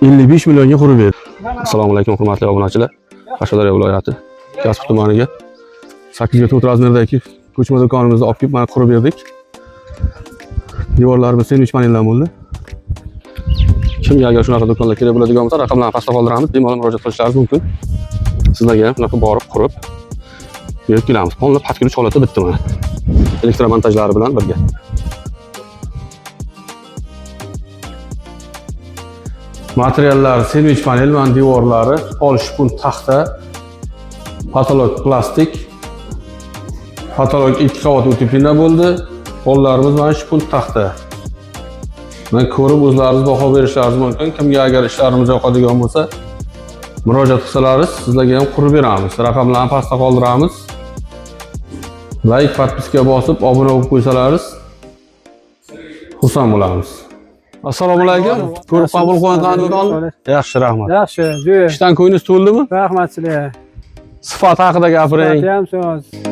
55 millionga qurib berdi. Assalomu alaykum hurmatli obunachilar. Qashqadaryo viloyati Kasb tumaniga 8 razmerdagi ko'chma do'konimizni olib kelib mana qurib berdik. Devorlarimiz sandwich paneldan bo'ldi. Kimga agar shunaqa do'konlar kerak bo'ladigan bo'lsa, raqamlarni pastda qoldiramiz, bemalol murojaat qilishlaringiz mumkin. Sizlarga ham shunaqa borib qurib berib kelamiz. Qo'lda patkiluvchi holatda bitdi mana. Elektromontajlari bilan birga. Materiallar sandwich panel va devorlari, polish pun taxta, patolog plastik. Patolog 2 qavat o'tipina bo'ldi. Qo'llarimiz mana shu pun taxta. Men ko'rib o'zlaringiz baho berishlaringiz mumkin. Kimga agar ishlarimiz yoqadigan bo'lsa, murojaat qilsalaringiz, sizlarga ham qurib beramiz. Raqamlarni pastda qoldiramiz. Like, podpiska bosib, obuna bo'lib qo'ysalaringiz, xursand bo'lamiz. Assalomu alaykum. Ko'rib qabul qilganingiz yaxshi, rahmat. Yaxshi, jo'ya. Ishdan ko'nglingiz to'ldimi? Rahmat sizlarga. Sifat haqida gapiring. Ham so'z.